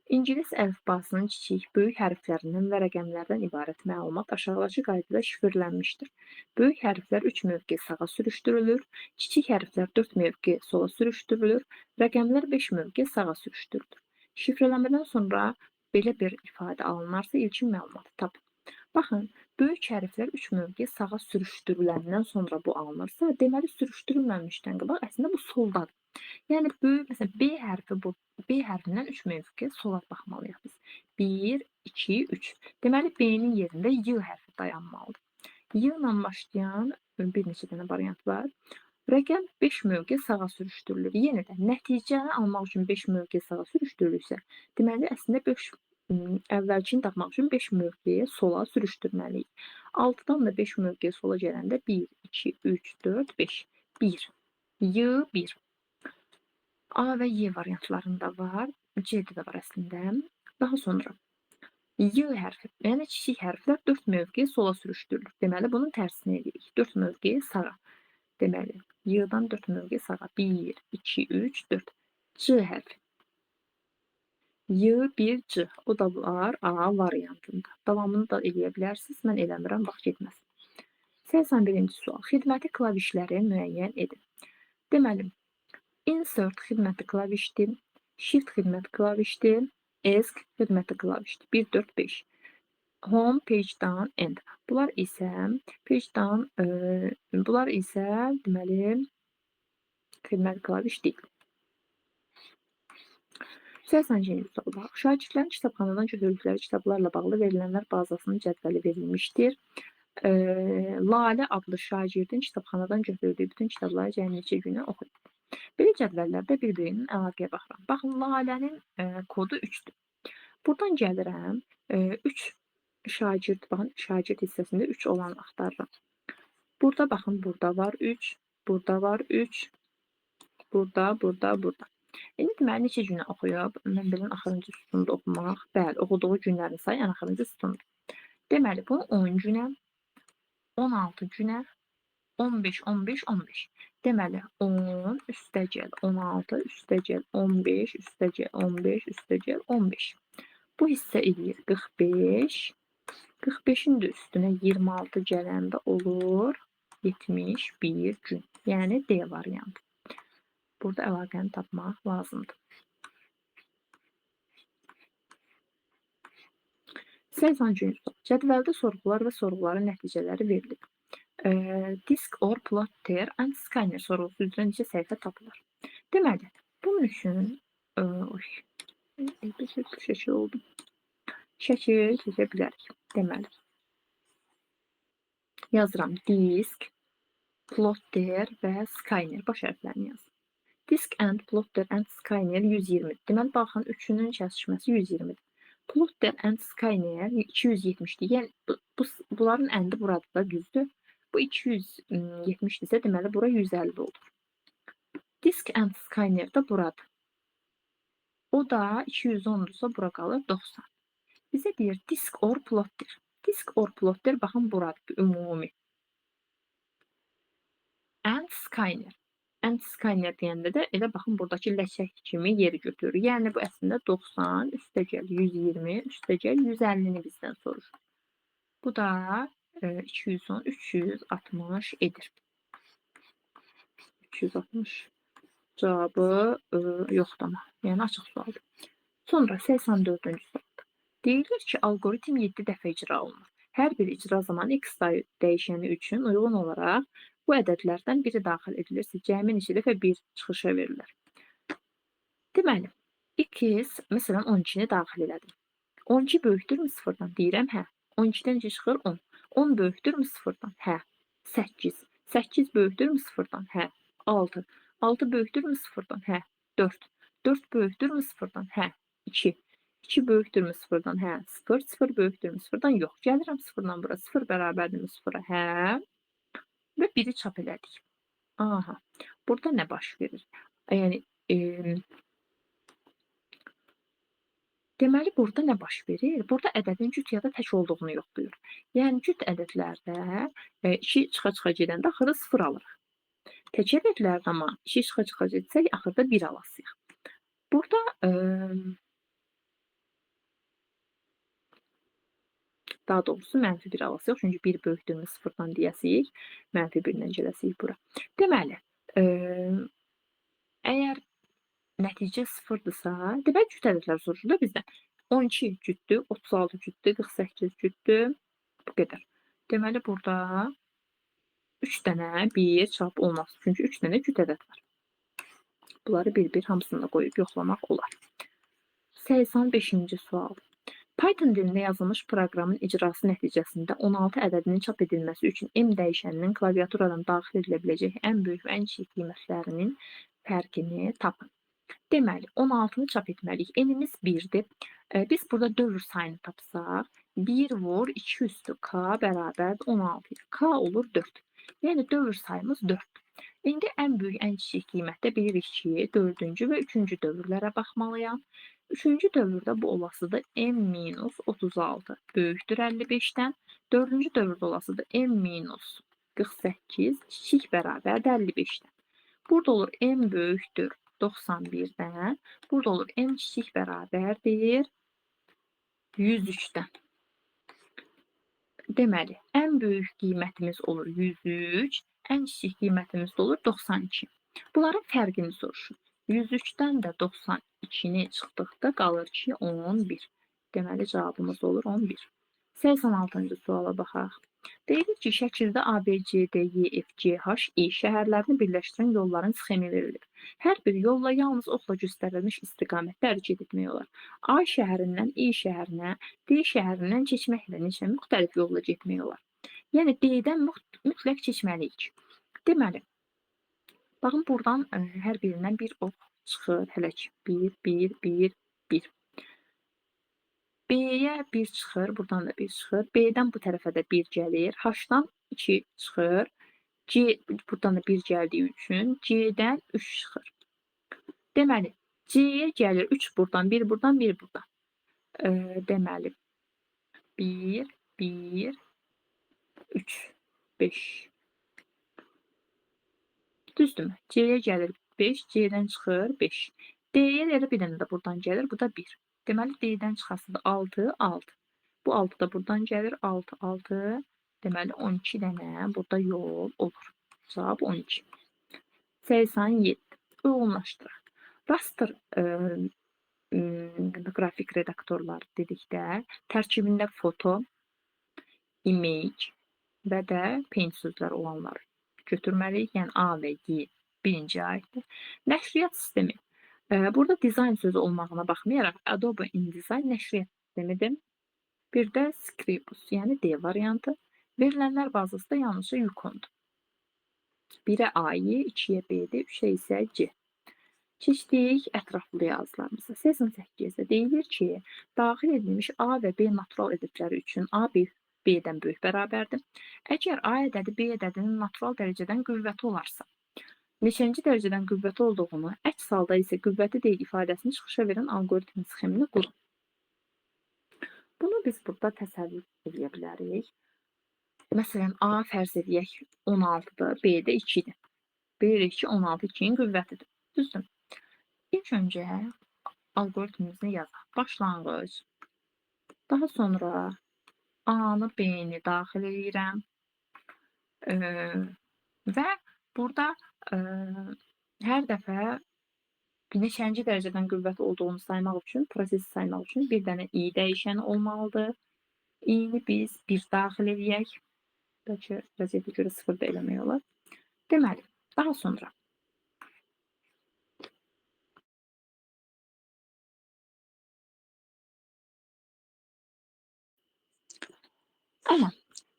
İngilis əlifbasının kiçik, böyük hərflərindən və rəqəmlərdən ibarət məlumat aşağıdakı qaydada şifrlənmişdir. Böyük hərflər 3 mövqe sağa sürüşdürülür, kiçik hərflər 4 mövqe sola sürüşdürülür, rəqəmlər 5 mövqe sağa sürüşdürülür. Şifrələmədən sonra belə bir ifadə alınarsa ilkin məlumatı tapın. Baxın, böyük hərflər 3 mövqe sağa sürüşdürüləndən sonra bu alınırsa, deməli sürüşdürülməmişdən qabaq əslində bu soldadır. Yəni böyük, məsələn, B hərfi bu. B hərfindən 3 mövqe sola baxmalıyıq biz. 1, 2, 3. Deməli, B-nin yerində Y hərfi dayanmalıdır. Y ilə başlayan bir neçə dənə variant var. Rəqəm 5 mövqe sağa sürüşdürülür. Yenə də nəticəni almaq üçün 5 mövqe sağa sürüşdürülürsə, deməli, əslində 5 əvvəlkini tapmaq üçün 5 mövqeyə sola sürüşdürməliyik. 6-dan da 5 mövqeyə sola gələndə 1, 2, 3, 4, 5. 1. Y, 1. A və Y variantlarında var. C-də də var əslində. Daha sonra Y hərfi, yəni kiçik hərflər 4 mövqe sola sürüşdürülür. Deməli, bunun tərsini edirik. 4 mövqe sağa. Deməli, Y-dan 4 mövqe sağa. 1, 2, 3, 4. C hərfi. Y, 1, C. O da var A variantında. Davamını da eləyə bilərsiniz. Mən eləmirəm, vaxt getməsin. 81-ci sual. Xidməti klavişləri müəyyən edin. Deməli, Insert xidməti klavişdir, Shift xidməti klavişdir, ESC xidməti klavişdir. 1, 4, 5. Home, Page Down, End. Bunlar isə deməli xidməti klaviş deyil. 82-ci sual baxaq. Şagirdlərin kitabxanadan götürdükləri kitablarla bağlı verilənlər bazasının cədvəli verilmişdir. Lalə adlı şagirdin kitabxanadan götürdüyü bütün kitabları cəmi neçə günə oxuyub. Belə cədvəllərdə bir-birinin əlaqəyə baxıram. Baxın, Lalənin kodu 3-dür. Buradan gəlirəm, 3 şagird, baxın, şagird hissəsində 3 olanı axtarıram. Burada baxın, burada var 3, burada var 3, burada. İndi deməli neçə günə oxuyub? Mən bilən axırıncı sütunda oxumaq. Bəli, oxuduğu günlərin sayı ən axırıncı sütundur. Deməli, bunu 10 günə, 16 günə, 15, 15, 15. Deməli, 10 üstəgəl 16 üstəgəl 15 üstəgəl 15 üstəgəl 15. Bu hissə eləyir 45. 45-in də üstünə 26 gələndə olur 71 gün. Yəni D variantı. Burada əlaqəni tapmaq lazımdır. 80-cü sual. Cədvəldə sorğular və sorğuların nəticələri verilib. Disk or plotter and scanner sorğusu üzrə neçə səhifə tapılır? Deməli, bunun üçün bir şəkil oldu. Şəkil çəkə bilərik. Deməli, yazıram disk, plotter və scanner baş hərflərini yazıram. Disk and plotter and scanner 120. Deməli, baxın, üçünün kəsişməsi 120-dir. Plotter and scanner 270-dir. Yəni, bunların əndi burada da düzdür. Bu 270-dirsə, deməli, bura 150 olur. Disk and scanner da burada. O da 210-dursa, bura qalır 90. Bizə deyir disk or plotter. Disk or plotter, baxın, buradır, ümumi. And scanner. And scanner deyəndə də elə baxın, buradakı ləçək kimi yeri götürür. Yəni, bu əslində 90 üstəgəl 120 üstəgəl 150-ni bizdən soruşur. Bu da 210, 360 edir. 360 cavabı yoxdur ama. Yəni, açıq sualdır. Sonra 84-cü sualdır. Deyilir ki, algoritm 7 dəfə icra olunur. Hər bir icra zamanı x dəyişəni üçün uyğun olaraq bu ədədlərdən biri daxil edilirsə, cəmi neçədir və 1 çıxışa verilir. Deməli, x, məsələn, 12-ni daxil elədim. 12 böyükdürmü 0-dan? Deyirəm, hə. 12-dən necə çıxır? 10. 10 böyükdürmü 0-dan? Hə. 8. 8 böyükdürmü 0-dan? Hə. 6. 6 böyükdürmü 0-dan? Hə. 4. 4 böyükdürmü 0-dan? Hə. 2. 2 böyükdürmü 0-dan? Hə. 0. 0 böyükdürmü 0-dan? Yox. Gəlirəm 0-dan bura. 0 bərabərdirmi 0-a? Hə. Və 1-i çap elədik. Aha. Burada nə baş verir? Yəni, deməli, burada nə baş verir? Burada ədədin cüt ya da tək olduğunu yoxlayır. Yəni, cüt ədədlərdə 2 çıxa-çıxa gedəndə axırı 0 alırıq. Tək ədədlərdə amma 2 çıxa-çıxa getsək, axırda 1 alasıyıq. Burada daha doğrusu mənfi 1 alasıyıq. Çünki 1 böyükdürmü 0-dan deyəsiyik. Mənfi 1-dən gələsiyik bura. Deməli, əgər nəticə 0-dırsa, deməli, cüt ədədlər soruşur da bizdən. 12 cütdür, 36 cütdür, 48 cütdür. Bu qədər. Deməli, burada 3 dənə 1 çap olmaz. Çünki 3 dənə cüt ədəd var. Bunları bir-bir hamısını da qoyub yoxlamaq olar. 85-ci sual. Python dilində yazılmış proqramın icrası nəticəsində 16 ədədinin çap edilməsi üçün M dəyişəninin klaviaturadan daxil edilə biləcək ən böyük və ən kiçik qiymətlərinin fərqini tapın. Deməli, 16-nı çap etməliyik. N-imiz 1-dir. Biz burada dövr sayını tapsaq, 1 vur 2 üstü k bərabərdir 16. K olur 4. Yəni, dövr sayımız 4-dür. İndi ən böyük, ən kiçik qiymətdə bilirik ki, 4-cü və 3-cü dövrlərə baxmalıyam. 3-cü dövrdə bu olasıdır M-36 böyükdür 55-dən. 4-cü dövrdə olasıdır M-48 kiçik bərabərdir 55-dən. Burada olur M böyükdür 91-dən. Burada olur M kiçik bərabərdir 103-dən. Deməli, ən böyük qiymətimiz olur 103, ən kiçik qiymətimiz də olur 92. Bunların fərqini soruşur. 103-dən də 92-ni çıxdıqda qalır ki, 11. Deməli, cavabımız olur 11. 86-cı suala baxaq. Deyilir ki, şəkildə A, B, C, D, E, F, G, H, I şəhərlərini birləşdirən yolların sxemi verilir. Hər bir yolla yalnız oxla göstərilmiş istiqamətdə hərəkət etmək olar. A şəhərindən I şəhərinə, D şəhərindən keçməklə neçə müxtəlif yolla getmək olar. Yəni, D-dən mütləq keçməliyik. Deməli, Baxın, buradan hər birindən bir ox çıxır. Hələ ki, 1, 1, 1, 1. B-yə 1 çıxır, buradan da 1 çıxır. B-dən bu tərəfə də 1 gəlir. H-dan 2 çıxır. C buradan da 1 gəldiyi üçün C-dən 3 çıxır. Deməli, C-yə gəlir 3 buradan, 1 buradan, 1 buradan. Deməli, 1, 1, 3, 5. Düzdürmü? C-yə gəlir 5, C-dən çıxır 5. D-yə elə bir dənə də buradan gəlir, bu da 1. Deməli, D-dən çıxası da 6, 6. Bu 6 da buradan gəlir, 6, 6. Deməli, 12 dənə burada yol olur. Cavab 12. 87. Uyğunlaşdıraq. Raster qrafik redaktorları dedikdə tərkibində foto, image və də paint sözləri olanlar götürməliyik. Yəni A və Y birinci aiddir. Nəşriyyat sistemi. Burada dizayn sözü olmağına baxmayaraq Adobe InDesign nəşriyyat sistemidir. Bir də Scribus, yəni D variantı. Verilənlər bazası da yalnızca Yukondur. 1-ə A-yı, 2-yə B-dir, 3-ə isə C. Keçdik ətraflı yazılarımıza. 88-də deyilir ki, daxil edilmiş A və B natural ədədləri üçün A B-dən böyük bərabərdir. Əgər A ədədi B ədədinin natural dərəcədən qüvvəti olarsa, neçənci dərəcədən qüvvəti olduğunu, əks halda isə qüvvəti deyil ifadəsini çıxışa verən alqoritm sxemini qurun. Bunu biz burada təsəvvür edə bilərik. Məsələn, A fərz edək 16-dır, B-də 2-dir. Bilirik ki, 16 2-nin qüvvətidir. Düzdür? İlk öncə algoritmimizi yazaq. Başlanğıc. Daha sonra A-nı, B-ni daxil edirəm. Və burada hər dəfə neçənci dərəcədən qüvvəti olduğunu saymaq üçün, prosesi saymaq üçün bir dənə i dəyişəni olmalıdır. i-ni biz 1 daxil edək. Bəlkə vəziyyətə görə 0 da eləmək olar. Deməli, daha sonra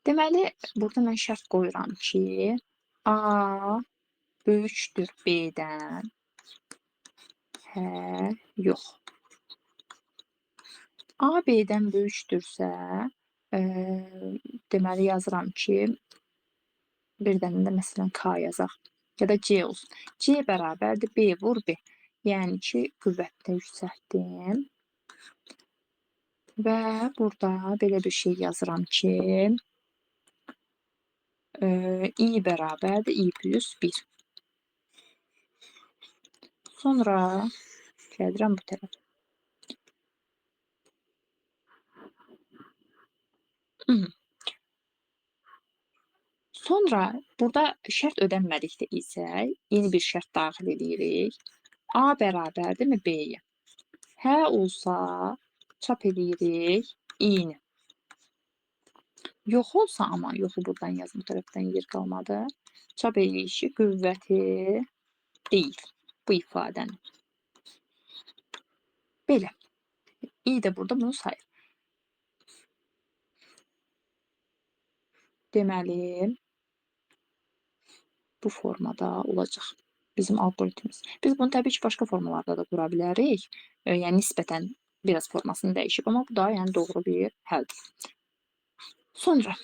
deməli, burada mən şərt qoyuram ki, A böyükdür B-dən. Hə, yox. A B-dən böyükdürsə, deməli yazıram ki, bir dənə də məsələn K yazaq. Ya da C olsun. C bərabərdir B vur B. Yəni ki, qüvvətdə yüksəltdim. Və burada belə bir şey yazıram ki, i bərabərdir i plus 1. Sonra gəlirəm bu tərəfə. Sonra burada şərt ödənmədikdə isə yeni bir şərt daxil edirik. A bərabərdirmi B-yə? Hə olsa çap edirik i-ni. Yox olsa, amma yoxu buradan yazım, bu tərəfdən yer qalmadı. Çap edirik ki, qüvvəti deyil bu ifadənin. Belə. i də burada bunu sayır. Deməli, bu formada olacaq bizim algoritmimiz. Biz bunu təbii ki, başqa formalarda da qura bilərik. Yəni, nisbətən biraz formasını dəyişib, amma bu da yəni doğru bir həldir. Sonra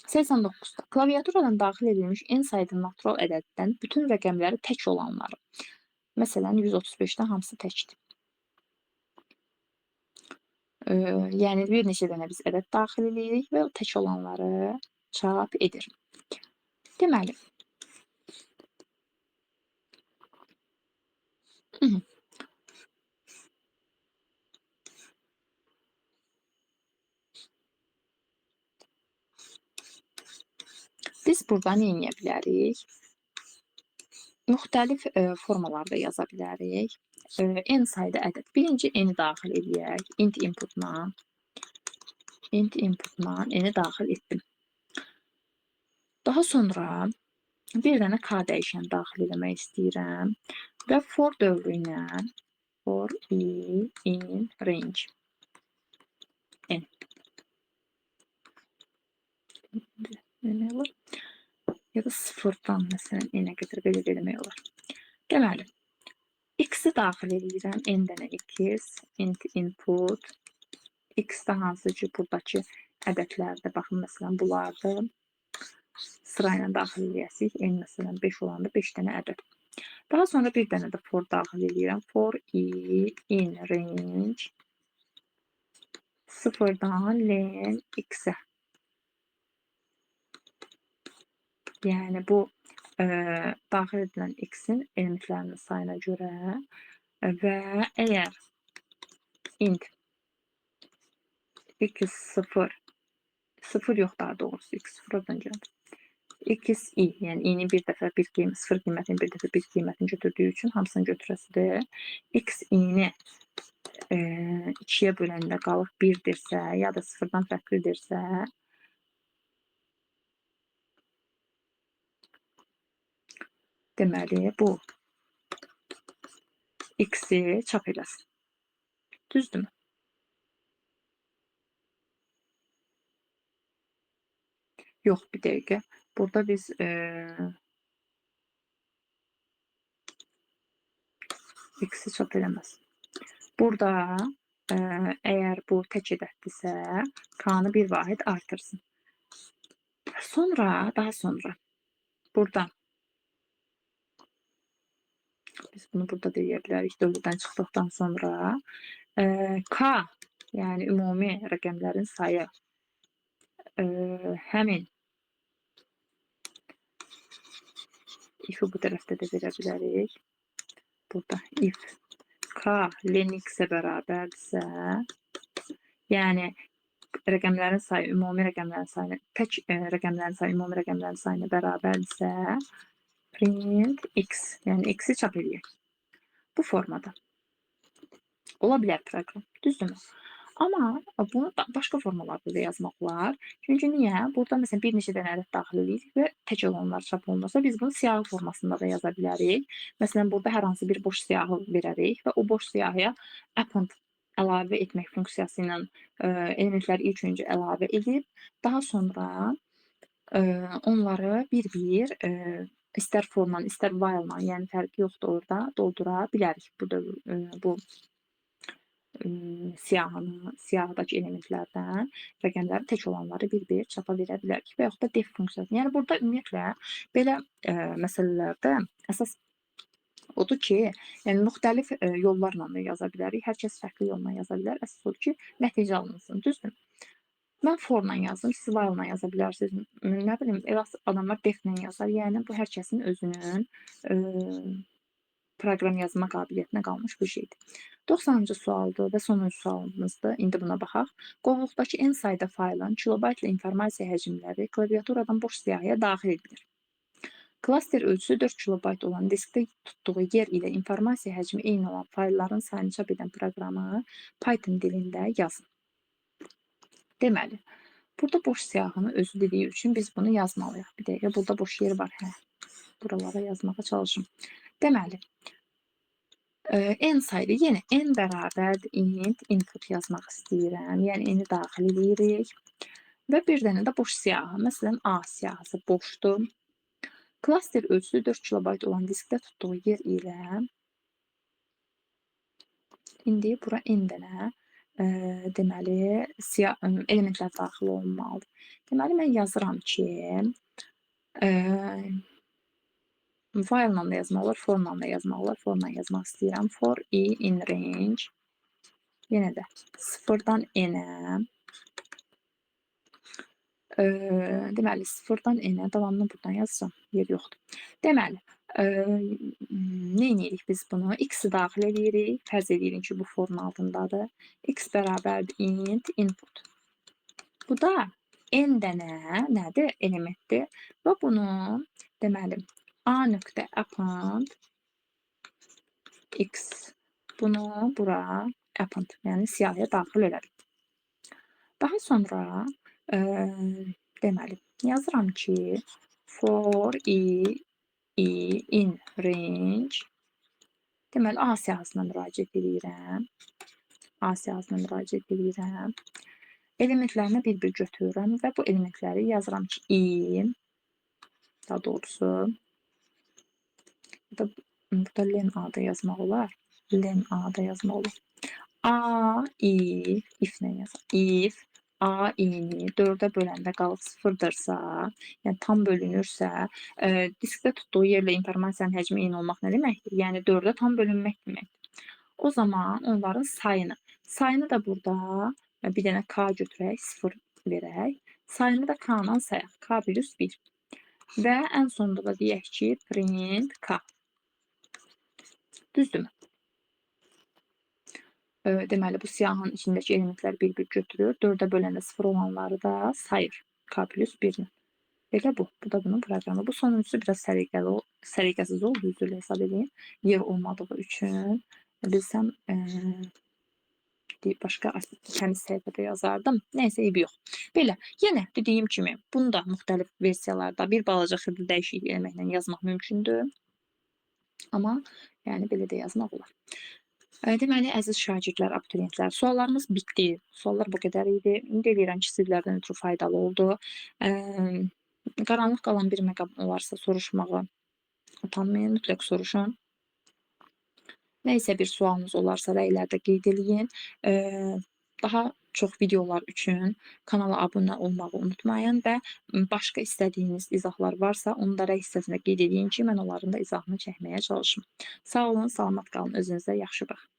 89-da klaviaturadan daxil edilmiş n sayda natural ədəddən bütün rəqəmləri tək olanları. Məsələn, 135-dən hamısı təkdir. Yəni, bir neçə dənə biz ədəd daxil edirik və o tək olanları çap edir. Deməli, biz burada nə edə bilərik? Müxtəlif formalarda yaza bilərik. N sayda ədəd. Birinci n-i daxil edək. Int inputla n-i daxil etdim. Daha sonra bir dənə k dəyişəni daxil etmək istəyirəm və for dövrü ilə for i in range n. Ya da sıfırdan məsələn n-ə qədər belə eləmək olar. Deməli, x-i daxil edirəm, n dənə x, int input, x-də hansı ki, buradakı ədədlərdə, baxın, məsələn, bunlardır. Sırayla daxil edəcəyik, n məsələn 5 olanda 5 dənə ədəd. Daha sonra bir dənə də for daxil edirəm. For i in range 0-dan len x-ə. Yəni, bu daxil edilən x-in elementlərinin sayına görə və əgər int x 0, 0 yox, daha doğrusu x 0-dan gəldi. X i, yəni i-ni bir dəfə 0 qiymətini bir dəfə 1 qiymətini götürdüyü üçün hamısını götürəsidir. X i-ni 2-yə böləndə qalıq 1-dirsə, ya da 0-dan fərqlidirsə, deməli, bu x-i çap eləsin. Düzdürmü? Yox, bir dəqiqə. Burada biz x-i çap eləməz. Burada əgər bu tək ədəddirsə, k-nı bir vahid artırsın. Sonra, daha sonra burada biz bunu burada deyə bilərik, dövrdən çıxdıqdan sonra k, yəni ümumi rəqəmlərin sayı həmin if-i bu tərəfdə də verə bilərik. Burada if k len x-ə bərabərdirsə, yəni rəqəmlərin sayı ümumi rəqəmlərin sayına, tək rəqəmlərin sayı ümumi rəqəmlərin sayına bərabərdirsə, print x, yəni x-i çap eləyək. Bu formada. Ola bilər proqram, düzdürmü? Amma bunu başqa formalarda da yazmaq olar. Çünki niyə? Burada məsələn bir neçə dənə ədəd daxil edirik və tək olanlar çap olunursa, biz bunu siyahı formasında da yaza bilərik. Məsələn, burada hər hansı bir boş siyahı verərik və o boş siyahıya append əlavə etmək funksiyası ilə elementləri ilk öncə əlavə edib, daha sonra onları bir-bir istər formla, istər while-la, yəni fərqi yoxdur orada, doldura bilərik. Bu siyahıdakı elementlərdən rəqəmləri tək olanları bir-bir çapa verə bilərik və yaxud da def funksiyası. Yəni, burada ümumiyyətlə belə məsələlərdə əsas odur ki, yəni müxtəlif yollarla da yaza bilərik. Hər kəs fərqli yolla yaza bilər. Əsas odur ki, nəticə alınsın, düzdür? Mən for-la yazdım, siz while-la yaza bilərsiniz. Nə bilim, elə adamlar def-lə yazar. Yəni, bu hər kəsin özünün proqram yazma qabiliyyətinə qalmış bir şeydir. 90-cı sualdır və sonuncu sualımızdır. İndi buna baxaq. Qovluqdakı n sayda faylın kilobaytlı informasiya həcmləri klaviaturadan boş siyahıya daxil edilir. Klaster ölçüsü 4 kilobayt olan diskdə tutduğu yer ilə informasiya həcmi eyni olan faylların sayını çap edən proqramı Python dilində yazın. Deməli, burada boş siyahını özü dediyi üçün biz bunu yazmalıyıq. Bir dəqiqə, burada boş yer var. Buralara yazmağa çalışım. Deməli, n saydı. Yenə n bərabərdir int input yazmaq istəyirəm. Yəni n-i daxil edirik. Və bir dənə də boş siyahı. Məsələn, A siyahısı boşdur. Klaster ölçüsü 4 kilobayt olan diskdə tutduğu yer ilə indi bura n dənə deməli elementlər daxil olmalıdır. Deməli, mən yazıram ki, while-la da yazmaq olar, for-la da yazmaq olar. For-la yazmaq istəyirəm. For i in range. Yenə də 0-dan n-ə. Deməli, 0-dan n-ə. Davamını buradan yazacağım. Yer yoxdur. Deməli, nə edirik biz bunu? X-i daxil edirik. Fərz edirik ki, bu forun altındadır. X bərabərdir int input. Bu da n dənə nədir? Elementdir. Və bunu, deməli, a.append x. Bunu bura append, yəni siyahıya daxil elədik. Daha sonra deməli, yazıram ki, for i in range. Deməli, A siyahısına müraciət edirəm. A siyahısına müraciət edirəm. Elementlərini bir-bir götürürəm və bu elementləri yazıram ki, i, daha doğrusu, Burada len-a da yazmaq olar. Len-a da yazmaq olar. A, if nə yazaq? If A i-ni 4-ə böləndə qalıb 0-dırsa, yəni tam bölünürsə, diskdə tutduğu yerlə informasiyanın həcmi eyni olmaq nə deməkdir? Yəni 4-ə tam bölünmək deməkdir. O zaman onların sayını da burada bir dənə k götürək, 0 verək. Sayını da k-dan sayaq. K plus 1. Və ən sonunda da deyək ki, print k. Düzdürmü? Deməli, bu siyahının içindəki elementlər bir-bir götürür. 4-ə böləndə 0 olanları da sayır. K plus 1-ni. Belə bu. Bu da bunun proqramı. Bu sonuncusu biraz səliqəsiz oldu, üzrlə hesab edin. Yer olmadığı üçün. Bilsəm, başqa təmiz səhifədə yazardım. Nəysə, eybi yox. Belə, yenə dediyim kimi, bunu da müxtəlif versiyalarda bir balaca xırda dəyişiklik eləməklə yazmaq mümkündür. Amma, yəni, belə də yazmaq olar. Deməli, əziz şagirdlər, abituriyentlər, suallarımız bitdi. Suallar bu qədər idi. Ümid edirəm ki, sizlərdən ötürü faydalı oldu. Qaranlıq qalan bir məqam olarsa soruşmağı utanmayın, mütləq soruşun. Nə isə bir sualınız olarsa rəylərdə qeyd eləyin. Daha çox videolar üçün kanala abunə olmağı unutmayın və başqa istədiyiniz izahlar varsa, onu da rəy hissəsində qeyd edin ki, mən onların da izahını çəkməyə çalışım. Sağ olun, salamat qalın, özünüzə yaxşı baxın.